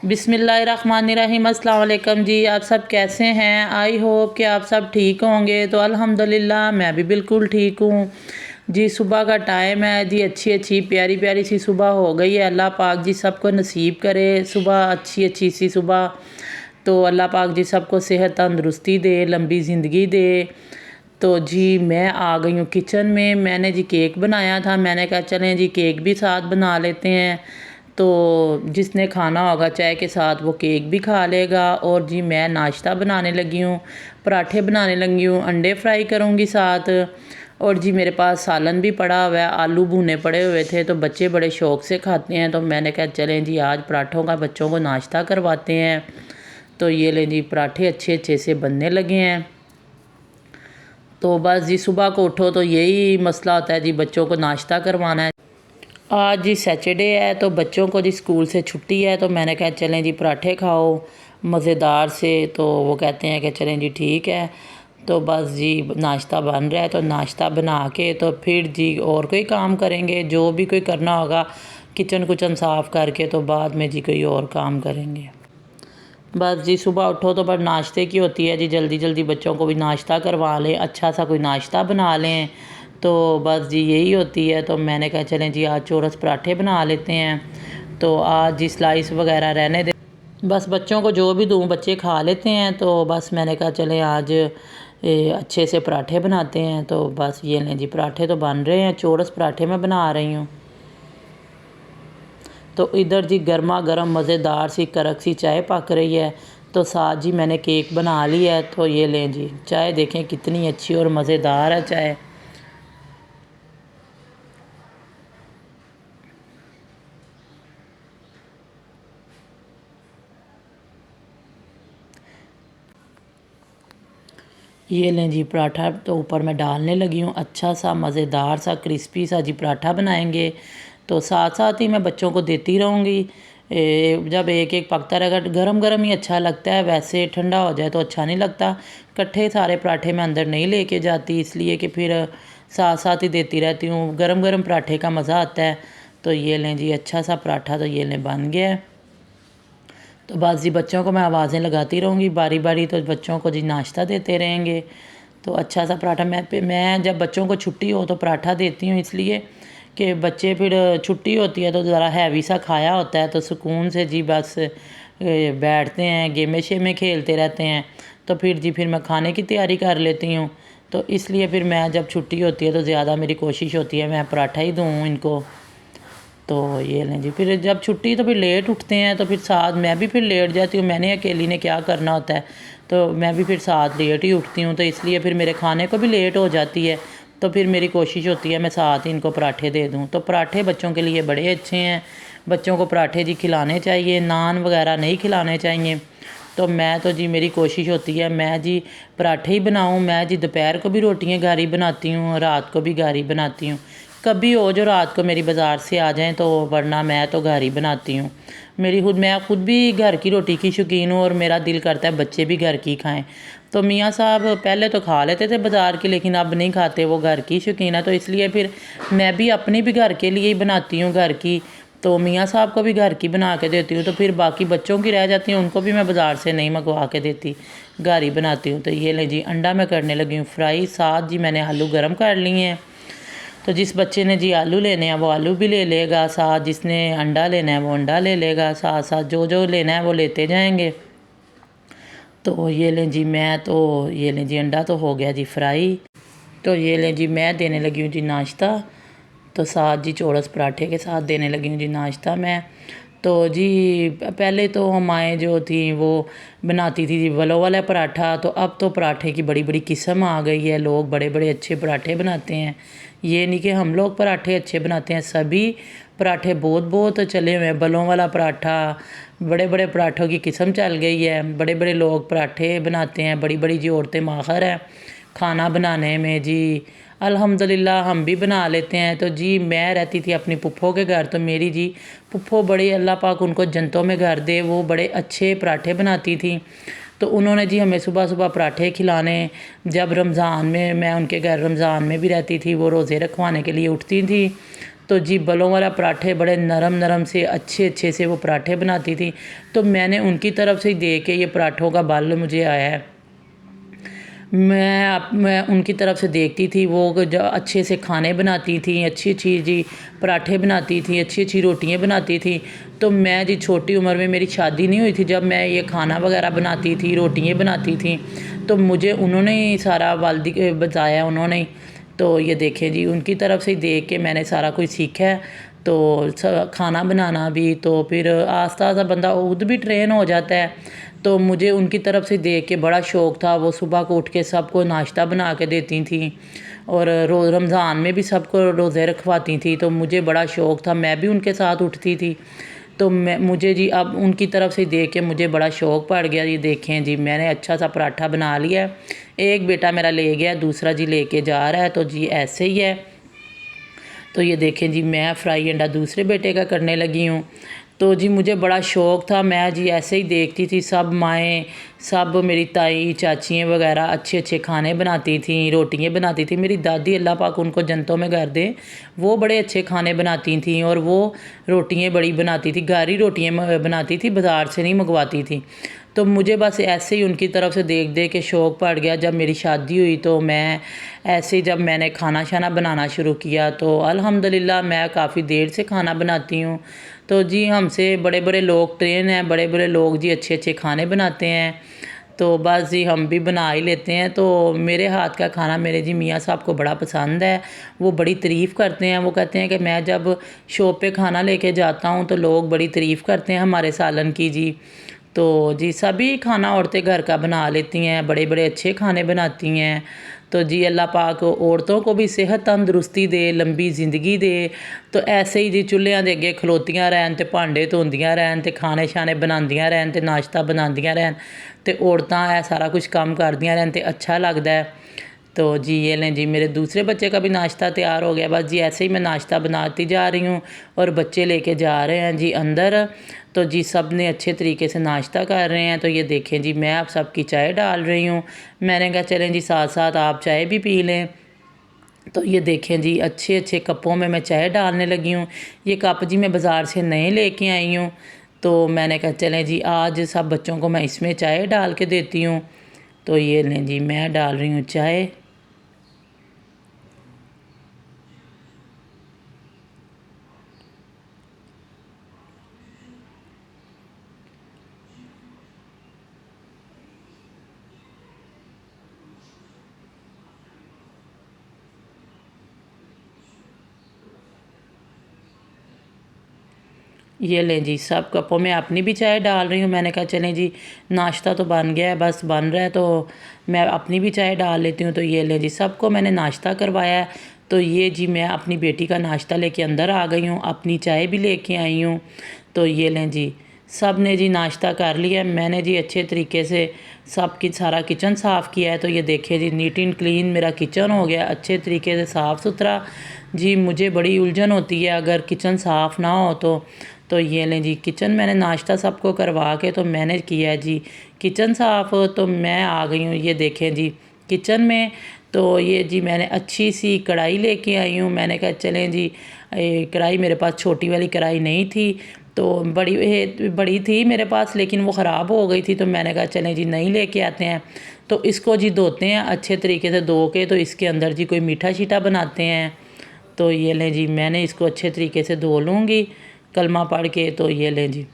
बिस्मिल्लाहिर्रहमानिर्रहीम। अस्सलाम वालेकुम जी। आप सब कैसे हैं? आई होप कि आप सब ठीक होंगे। तो अल्हम्दुलिल्लाह मैं भी बिल्कुल ठीक हूँ जी। सुबह का टाइम है जी, अच्छी अच्छी प्यारी प्यारी सी सुबह हो गई है। अल्लाह पाक जी सबको नसीब करे सुबह अच्छी अच्छी सी सुबह। तो अल्लाह पाक जी सबको सेहत तंदरुस्ती दे, लंबी ज़िंदगी दे। तो जी मैं आ गई हूँ किचन में। मैंने जी केक बनाया था, मैंने कहा चलें जी केक भी साथ बना लेते हैं। तो जिसने खाना होगा चाय के साथ वो केक भी खा लेगा। और जी मैं नाश्ता बनाने लगी हूँ, पराठे बनाने लगी हूँ, अंडे फ्राई करूँगी साथ। और जी मेरे पास सालन भी पड़ा हुआ है, आलू भुने पड़े हुए थे तो बच्चे बड़े शौक़ से खाते हैं। तो मैंने कहा चलें जी आज पराठों का बच्चों को नाश्ता करवाते हैं। तो ये लें जी पराठे अच्छे अच्छे से बनने लगे हैं। तो बस जी सुबह को उठो तो यही मसला होता है जी, बच्चों को नाश्ता करवाना है। आज जी सैटरडे है तो बच्चों को जी स्कूल से छुट्टी है। तो मैंने कहा चलें जी पराठे खाओ मज़ेदार से। तो वो कहते हैं कि चलें जी ठीक है। तो बस जी नाश्ता बन रहा है, तो नाश्ता बना के तो फिर जी और कोई काम करेंगे, जो भी कोई करना होगा किचन कुचन साफ़ करके, तो बाद में जी कोई और काम करेंगे। बस जी सुबह उठो तो बस नाश्ते की होती है जी, जल्दी जल्दी बच्चों को भी नाश्ता करवा लें, अच्छा सा कोई नाश्ता बना लें। तो बस जी यही होती है। तो मैंने कहा चलें जी आज चौरस पराठे बना लेते हैं। तो आज जी स्लाइस वगैरह रहने दे, बस बच्चों को जो भी दूँ बच्चे खा लेते हैं। तो बस मैंने कहा चलें आज अच्छे से पराठे बनाते हैं। तो बस ये लें जी पराठे तो बन रहे हैं, चौरस पराठे मैं बना रही हूँ। तो इधर जी गर्मा गर्म मज़ेदार सी कड़क सी चाय पक रही है। तो साथ जी मैंने केक बना लिया है। तो ये लें जी चाय, देखें कितनी अच्छी और मज़ेदार है चाय। ये लें जी पराठा तो ऊपर मैं डालने लगी हूँ, अच्छा सा मज़ेदार सा क्रिस्पी सा जी पराठा बनाएंगे। तो साथ साथ ही मैं बच्चों को देती रहूँगी। जब एक एक पकता रहेगा गरम गरम ही अच्छा लगता है, वैसे ठंडा हो जाए तो अच्छा नहीं लगता। इकट्ठे सारे पराठे मैं अंदर नहीं लेके जाती, इसलिए कि फिर साथ साथ ही देती रहती हूँ। गरम गरम पराठे का मज़ा आता है। तो ये लें जी अच्छा सा पराठा तो ये लें बन गया है। तो बस जी बच्चों को मैं आवाज़ें लगाती रहूँगी बारी बारी, तो बच्चों को जी नाश्ता देते रहेंगे। तो अच्छा सा पराठा मैं जब बच्चों को छुट्टी हो तो पराठा देती हूँ, इसलिए कि बच्चे फिर छुट्टी होती है तो ज़रा हैवी सा खाया होता है तो सुकून से जी बस बैठते हैं, गेमें शेमें खेलते रहते हैं। तो फिर मैं खाने की तैयारी कर लेती हूँ। तो इसलिए फिर मैं जब छुट्टी होती है तो ज़्यादा मेरी कोशिश होती है मैं पराठा ही दूँ इनको। तो ये लें जी फिर जब छुट्टी तो फिर लेट उठते हैं तो फिर साथ मैं भी फिर लेट जाती हूँ। मैंने अकेली ने क्या करना होता है, तो मैं भी फिर साथ लेट ही उठती हूँ। तो इसलिए फिर मेरे खाने को भी लेट हो जाती है। तो फिर मेरी कोशिश होती है मैं साथ ही इनको पराठे दे दूँ। तो पराठे बच्चों के लिए बड़े अच्छे हैं, बच्चों को पराठे जी खिलाने चाहिए, नान वगैरह नहीं खिलाने चाहिए। तो मैं तो जी मेरी कोशिश होती है मैं जी पराठे ही बनाऊँ। मैं जी दोपहर को भी रोटियाँ गारी बनाती हूँ, रात को भी गारी बनाती हूँ। कभी हो जो रात को मेरी बाज़ार से आ जाएं, तो वरना मैं तो घर ही बनाती हूँ। मैं खुद भी घर की रोटी की शौकीन हूँ और मेरा दिल करता है बच्चे भी घर की खाएं। तो मियाँ साहब पहले तो खा लेते थे बाज़ार की, लेकिन अब नहीं खाते, वो घर की शौकीन है। तो इसलिए फिर मैं भी अपनी भी घर के लिए ही बनाती हूँ घर की। तो मियाँ साहब को भी घर की बना के देती हूँ। तो फिर बाकी बच्चों की रह जाती हैं, उनको भी मैं बाज़ार से नहीं मंगवा के देती, घर ही बनाती हूँ। तो ये ले जी अंडा मैं करने लगी हूँ फ्राई। साथ जी मैंने आलू गर्म कर लिए हैं। तो जिस बच्चे ने जी आलू लेने हैं वो आलू भी ले लेगा, साथ जिसने अंडा लेना है वो अंडा ले लेगा, साथ साथ जो जो लेना है वो लेते जाएंगे। तो ये लें जी ये लें जी अंडा तो हो गया जी फ्राई। तो ये लें जी मैं देने लगी हूँ जी नाश्ता। तो साथ जी चौरस पराठे के साथ देने लगी हूँ जी नाश्ता मैं। तो जी पहले तो हमारे जो थी वो बनाती थी जी वलो वाला पराठा। तो अब तो पराठे की बड़ी बड़ी किस्म आ गई है, लोग बड़े बड़े अच्छे पराठे बनाते हैं। ये नहीं कि हम लोग पराठे अच्छे बनाते हैं, सभी पराठे बहुत बहुत चले हुए हैं। बलों वाला पराठा, बड़े बड़े पराठों की किस्म चल गई है, बड़े बड़े लोग पराठे बनाते हैं, बड़ी बड़ी जी औरतें माहिर हैं खाना बनाने में जी। अल्हम्दुलिल्लाह हम भी बना लेते हैं। तो जी मैं रहती थी अपनी पुप्पो के घर, तो मेरी जी पुप्पो बड़ी, अल्लाह पाक उनको जन्नतों में घर दे, वो बड़े अच्छे पराठे बनाती थी। तो उन्होंने जी हमें सुबह सुबह पराठे खिलाने। जब रमज़ान में मैं उनके घर रमज़ान में भी रहती थी, वो रोज़े रखवाने के लिए उठती थी। तो जी बलों वाला पराठे बड़े नरम नरम से अच्छे अच्छे से वो पराठे बनाती थी। तो मैंने उनकी तरफ से ही देख के ये पराठों का बल मुझे आया है। मैं उनकी तरफ से देखती थी, वो जो अच्छे से खाने बनाती थी, अच्छी-अच्छी जी पराठे बनाती थी, अच्छी-अच्छी रोटियाँ बनाती थी। तो मैं जी छोटी उम्र में, मेरी शादी नहीं हुई थी जब मैं ये खाना वगैरह बनाती थी, रोटियाँ बनाती थी, तो मुझे उन्होंने ही सारा बताया उन्होंने ही। तो ये देखें जी, उनकी तरफ से ही देख के मैंने सारा कुछ सीखा है। तो खाना बनाना भी, तो फिर आस्ता आस्ता बंदा खुद भी ट्रेन हो जाता है। तो मुझे उनकी तरफ से देख के बड़ा शौक़ था। वो सुबह को उठ के सबको नाश्ता बना के देती थी और रमज़ान में भी सबको रोज़े रखवाती थी। तो मुझे बड़ा शौक़ था, मैं भी उनके साथ उठती थी। तो मुझे जी अब उनकी तरफ से देख के मुझे बड़ा शौक़ पड़ गया। ये देखें जी, मैंने अच्छा सा पराठा बना लिया है। एक बेटा मेरा ले गया, दूसरा जी लेके जा रहा है। तो जी ऐसे ही है। तो ये देखें जी, मैं फ्राई अंडा दूसरे बेटे का करने लगी हूँ। तो जी मुझे बड़ा शौक़ था, मैं जी ऐसे ही देखती थी, सब माएँ, सब मेरी ताई चाचियाँ वगैरह अच्छे अच्छे खाने बनाती थी, रोटियाँ बनाती थी। मेरी दादी अल्लाह पाक उनको जन्नतों में कर दे, वो बड़े अच्छे खाने बनाती थी और वो रोटियाँ बड़ी बनाती थी, गारी रोटियाँ बनाती थी, बाज़ार से नहीं मंगवाती थी। तो मुझे बस ऐसे ही उनकी तरफ से देख देख के शौक़ पड़ गया। जब मेरी शादी हुई तो मैं ऐसे ही, जब मैंने खाना शाना बनाना शुरू किया तो अल्हम्दुलिल्लाह मैं काफ़ी देर से खाना बनाती हूँ। तो जी हमसे बड़े बड़े लोग ट्रेन हैं, बड़े बड़े लोग जी अच्छे अच्छे खाने बनाते हैं। तो बस जी हम भी बना ही लेते हैं। तो मेरे हाथ का खाना मेरे जी मियाँ साहब को बड़ा पसंद है, वो बड़ी तारीफ़ करते हैं। वो कहते हैं कि मैं जब शॉप पे खाना लेके जाता हूँ तो लोग बड़ी तारीफ़ करते हैं हमारे सालन की जी। तो जी सभी खाना औरतें घर का बना लेती हैं, बड़े बड़े अच्छे खाने बनाती हैं। तो जी अल्लाह पाक औरतों को भी सेहत तंदरुस्ती दे, लंबी ज़िंदगी दे। तो ऐसे ही जी चुल्हिਆਂ ਦੇ ਅੱਗੇ ਖਲੋਤੀਆਂ ਰਹਿਣ ਤੇ ਭਾਂਡੇ ਧੋਂਦੀਆਂ ਰਹਿਣ ਤੇ ਖਾਣੇ ਸ਼ਾਣੇ ਬਣਾਉਂਦੀਆਂ ਰਹਿਣ ਤੇ ਨਾਸ਼ਤਾ ਬਣਾਉਂਦੀਆਂ ਰਹਿਣ ਤੇ औरतां ਇਹ सारा कुछ काम करदियां रहन ते अच्छा लगता है। तो जी ये लें जी, मेरे दूसरे बच्चे का भी नाश्ता तैयार हो गया। बस जी ऐसे ही मैं नाश्ता बनाती जा रही हूँ और बच्चे लेके जा रहे हैं जी अंदर। तो जी सब ने अच्छे तरीके से नाश्ता कर रहे हैं। तो ये देखें जी, मैं अब सबकी चाय डाल रही हूँ। मैंने कहा चलें जी साथ साथ आप चाय भी पी लें। तो ये देखें जी, अच्छे अच्छे कपों में मैं चाय डालने लगी हूँ। ये कप जी मैं बाज़ार से नए लेके आई हूँ। तो मैंने कहा चलें जी आज सब बच्चों को मैं इसमें चाय डाल के देती हूँ। तो ये लें जी, मैं डाल रही हूँ चाय। ये लें जी, सब कपों में अपनी भी चाय डाल रही हूँ। मैंने कहा चलें जी नाश्ता तो बन गया है, बस बन रहा है तो मैं अपनी भी चाय डाल लेती हूँ। तो ये लें जी, सबको मैंने नाश्ता करवाया है। तो ये जी मैं अपनी बेटी का नाश्ता लेके अंदर आ गई हूँ, अपनी चाय भी लेके आई हूँ। तो ये लें जी, सब ने जी नाश्ता कर लिया। मैंने जी अच्छे तरीके से सारा किचन साफ़ किया है। तो ये देखिए जी, नीट एंड क्लीन मेरा किचन हो गया, अच्छे तरीके से साफ़ सुथरा। जी मुझे बड़ी उलझन होती है अगर किचन साफ़ ना हो तो ये लें जी, किचन मैंने नाश्ता सबको करवा के तो मैंने किया है जी किचन साफ़। तो मैं आ गई हूँ, ये देखें जी किचन में। तो ये जी मैंने अच्छी सी कढ़ाई लेके आई हूँ। मैंने कहा चलें जी, कढ़ाई मेरे पास छोटी वाली कढ़ाई नहीं थी, तो बड़ी थी मेरे पास, लेकिन वो ख़राब हो गई थी। तो मैंने कहा चलें जी नई लेके आते हैं। तो इसको जी धोते हैं अच्छे तरीके से, धो के तो इसके अंदर जी कोई मीठा शीठा बनाते हैं। तो ये लें जी, मैंने इसको अच्छे तरीके से धो लूँगी कलमा पढ़ के। तो ये लें जी,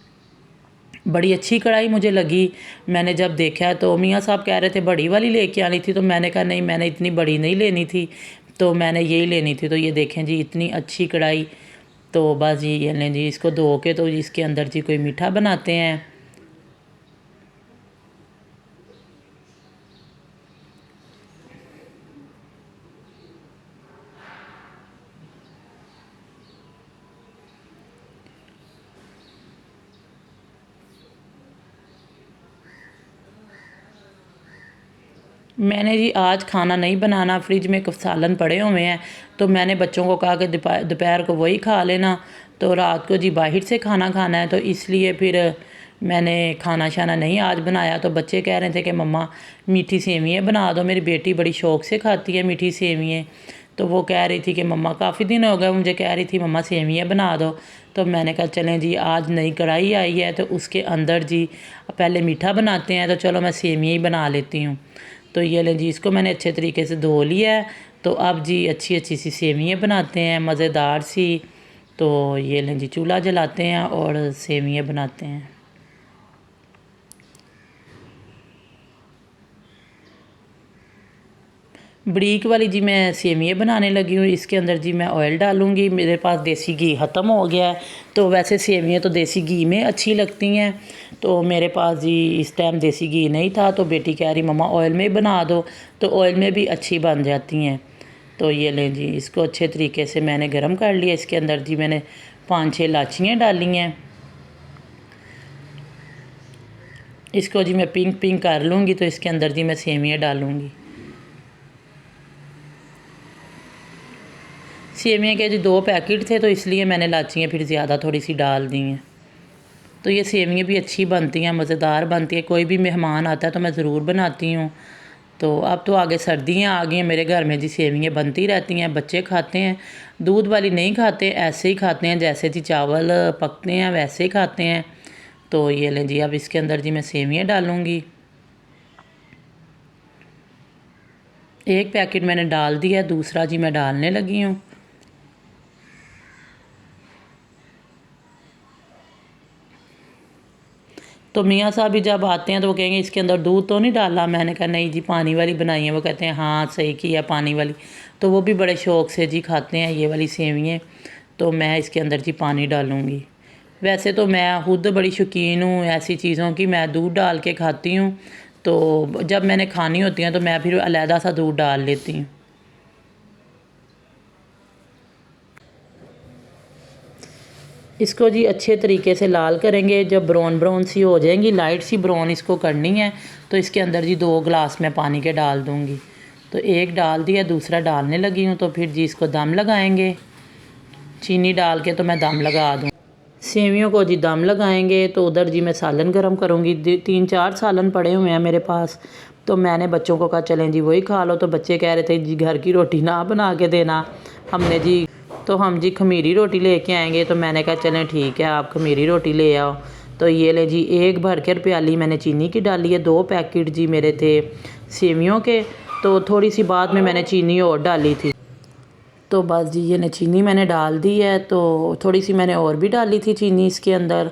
बड़ी अच्छी कढ़ाई मुझे लगी। मैंने जब देखा तो मियाँ साहब कह रहे थे बड़ी वाली लेके आनी थी, तो मैंने कहा नहीं, मैंने इतनी बड़ी नहीं लेनी थी, तो मैंने यही लेनी थी। तो ये देखें जी, इतनी अच्छी कढ़ाई। तो बस जी ये लें जी, इसको धो के तो इसके अंदर जी कोई मीठा बनाते हैं। मैंने जी आज खाना नहीं बनाना, फ्रिज में सालन पड़े हुए हैं। तो मैंने बच्चों को कहा कि दोपहर को वही खा लेना, तो रात को जी बाहर से खाना खाना है। तो इसलिए फिर मैंने खाना शाना नहीं आज बनाया। तो बच्चे कह रहे थे कि मम्मा मीठी सेवियाँ बना दो। मेरी बेटी बड़ी शौक़ से खाती है मीठी सेवियाँ। तो वो कह रही थी कि मम्मा काफ़ी दिन हो गए, मुझे कह रही थी मम्मा सेवियाँ बना दो। तो मैंने कहा चलें जी, आज नई कढ़ाई आई है तो उसके अंदर जी पहले मीठा बनाते हैं, तो चलो मैं सेवियाँ ही बना लेती हूँ। तो ये लें जी, इसको मैंने अच्छे तरीके से धो लिया है। तो अब जी अच्छी अच्छी सी सेवियाँ बनाते हैं, मज़ेदार सी। तो ये लें जी, चूल्हा जलाते हैं और सेवियाँ बनाते हैं। बरीक वाली जी मैं सेवियाँ बनाने लगी हूँ। इसके अंदर जी मैं ऑयल डालूँगी। मेरे पास देसी घी ख़त्म हो गया है, तो वैसे सेवियाँ तो देसी घी में अच्छी लगती हैं। तो मेरे पास जी इस टाइम देसी घी नहीं था, तो बेटी कह रही मम्मा ऑयल में बना दो, तो ऑयल में भी अच्छी बन जाती हैं। तो ये लें जी, इसको अच्छे तरीके से मैंने गर्म कर लिया। इसके अंदर जी मैंने 5-6 इलाचियाँ डाली हैं। इसको जी मैं पिंक पिंक कर लूँगी, तो इसके अंदर जी मैं सेवियाँ डालूँगी। सेवियाँ के जी 2 पैकेट थे, तो इसलिए मैंने इलाचियाँ फिर ज़्यादा थोड़ी सी डाल दी हैं। तो ये सेवियाँ भी अच्छी बनती हैं, मज़ेदार बनती है। कोई भी मेहमान आता है तो मैं ज़रूर बनाती हूँ। तो अब तो आगे सर्दियाँ आ गई हैं, मेरे घर में जी सेवियाँ बनती रहती हैं, बच्चे खाते हैं। दूध वाली नहीं खाते, ऐसे ही खाते हैं, जैसे जी चावल पकते हैं वैसे ही खाते हैं। तो ये लें जी, अब इसके अंदर जी मैं सेवियाँ डालूँगी। 1 पैकेट मैंने डाल दिया, दूसरा जी मैं डालने लगी हूँ। तो मियाँ साहब भी जब आते हैं तो वो कहेंगे इसके अंदर दूध तो नहीं डाला। मैंने कहा नहीं जी, पानी वाली बनाई है। वो कहते हैं हाँ सही किया, पानी वाली। तो वो भी बड़े शौक़ से जी खाते हैं ये वाली सेवियाँ। तो मैं इसके अंदर जी पानी डालूँगी। वैसे तो मैं खुद बड़ी शौकीन हूँ ऐसी चीज़ों की, मैं दूध डाल के खाती हूँ। तो जब मैंने खानी होती हैं तो मैं फिर अलहदा सा दूध डाल लेती हूँ। इसको जी अच्छे तरीके से लाल करेंगे। जब ब्राउन ब्राउन सी हो जाएंगी, लाइट सी ब्राउन इसको करनी है, तो इसके अंदर जी 2 गिलास मैं पानी के डाल दूँगी। तो एक डाल दिया, दूसरा डालने लगी हूँ। तो फिर जी इसको दम लगाएंगे। चीनी डाल के तो मैं दम लगा दूँ। सेवियों को जी दम लगाएंगे। तो उधर जी मैं सालन गरम करूँगी। 3-4 सालन पड़े हुए हैं मेरे पास। तो मैंने बच्चों को कहा चलें जी वही खा लो। तो बच्चे कह रहे थे जी घर की रोटी ना बना के देना। हमने जी तो हम जी खमीरी रोटी लेके आएंगे। तो मैंने कहा चलें ठीक है, आप खमीरी रोटी ले आओ। तो ये ले जी, 1 भर कर प्याली मैंने चीनी की डाली है। 2 पैकेट जी मेरे थे सेवियों के। तो थोड़ी सी बाद में मैंने चीनी और डाली थी। तो बस जी ये चीनी मैंने डाल दी है। तो थोड़ी सी मैंने और भी डाली थी चीनी इसके अंदर।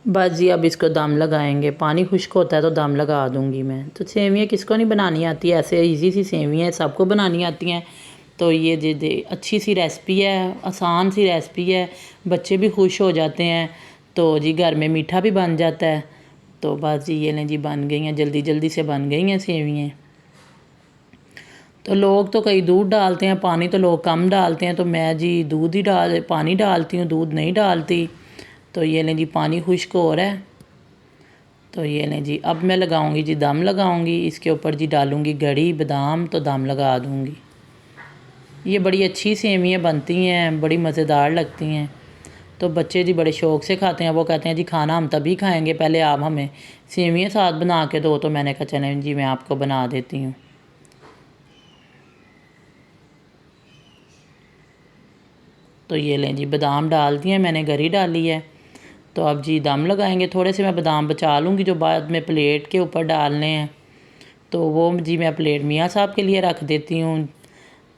बस जी अब इसको दम लगाएंगे। पानी खुश्क होता है तो दम लगा दूंगी मैं। तो सेवियाँ किसको नहीं बनानी आती है, ऐसे इजी सी सेवियाँ सबको बनानी आती हैं। तो ये दे अच्छी सी रेसिपी है, आसान सी रेसिपी है, बच्चे भी खुश हो जाते हैं। तो जी घर में मीठा भी बन जाता है। तो बस जी ये लें जी, बन गई हैं, जल्दी जल्दी से बन गई हैं सेवियाँ। तो लोग तो कई दूध डालते हैं, पानी तो लोग कम डालते हैं। तो मैं जी दूध ही पानी डालती हूँ, दूध नहीं डालती। तो ये लें जी, पानी खुश्क हो रहा है। तो ये लें जी, अब मैं लगाऊंगी जी दम लगाऊंगी। इसके ऊपर जी डालूंगी गड़ी बादाम, तो दम लगा दूंगी। ये बड़ी अच्छी सेवियाँ बनती हैं, बड़ी मज़ेदार लगती हैं। तो बच्चे जी बड़े शौक़ से खाते हैं। वो कहते हैं जी खाना हम तभी खाएंगे, पहले आप हमें सेवियाँ साथ बना के दो। तो मैंने कहा चलें जी मैं आपको बना देती हूँ। तो ये लें जी, बादाम डाल दिए मैंने, गरी डाली है। तो अब जी दम लगाएंगे। थोड़े से मैं बादाम बचा लूँगी जो बाद में प्लेट के ऊपर डालने हैं। तो वो जी मैं प्लेट मियाँ साहब के लिए रख देती हूँ,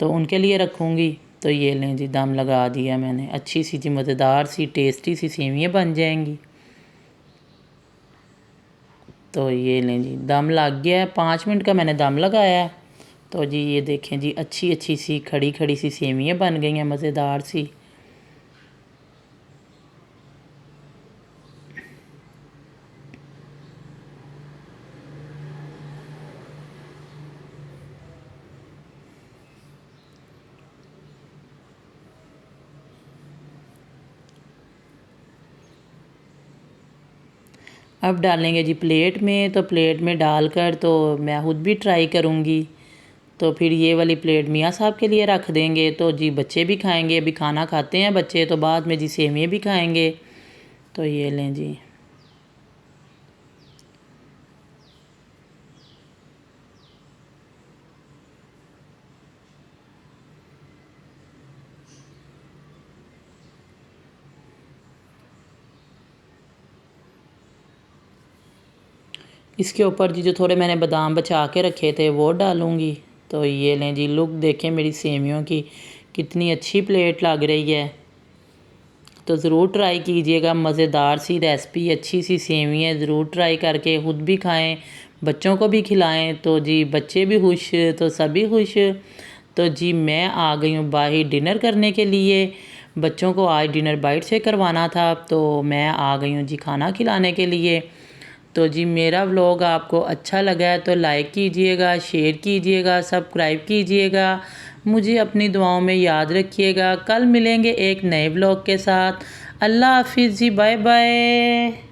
तो उनके लिए रखूँगी। तो ये लें जी, दम लगा दिया मैंने। अच्छी सी जी मज़ेदार सी टेस्टी सी सेवियाँ बन जाएंगी। तो ये लें जी, दम लग गया है। 5 मिनट का मैंने दम लगाया है। तो जी ये देखें जी, अच्छी अच्छी सी खड़ी खड़ी सी सेवियाँ बन गई हैं, मज़ेदार सी। अब डालेंगे जी प्लेट में। तो प्लेट में डालकर तो मैं खुद भी ट्राई करूँगी। तो फिर ये वाली प्लेट मियाँ साहब के लिए रख देंगे। तो जी बच्चे भी खाएंगे, अभी खाना खाते हैं बच्चे, तो बाद में जी सेवियाँ भी खाएंगे। तो ये लें जी। इसके ऊपर जी जो थोड़े मैंने बादाम बचा के रखे थे वो डालूँगी। तो ये लें जी, लुक देखें मेरी सेवियों की, कितनी अच्छी प्लेट लग रही है। तो ज़रूर ट्राई कीजिएगा, मज़ेदार सी रेसिपी, अच्छी सी सेवियाँ ज़रूर ट्राई करके ख़ुद भी खाएं, बच्चों को भी खिलाएं। तो जी बच्चे भी खुश तो सभी खुश। तो जी मैं आ गई हूँ बाहर डिनर करने के लिए, बच्चों को आज डिनर बाइट से करवाना था, तो मैं आ गई हूँ जी खाना खिलाने के लिए। तो जी मेरा व्लॉग आपको अच्छा लगा है तो लाइक कीजिएगा, शेयर कीजिएगा, सब्सक्राइब कीजिएगा। मुझे अपनी दुआओं में याद रखिएगा। कल मिलेंगे एक नए व्लॉग के साथ। अल्लाह हाफिज़ जी, बाय बाय।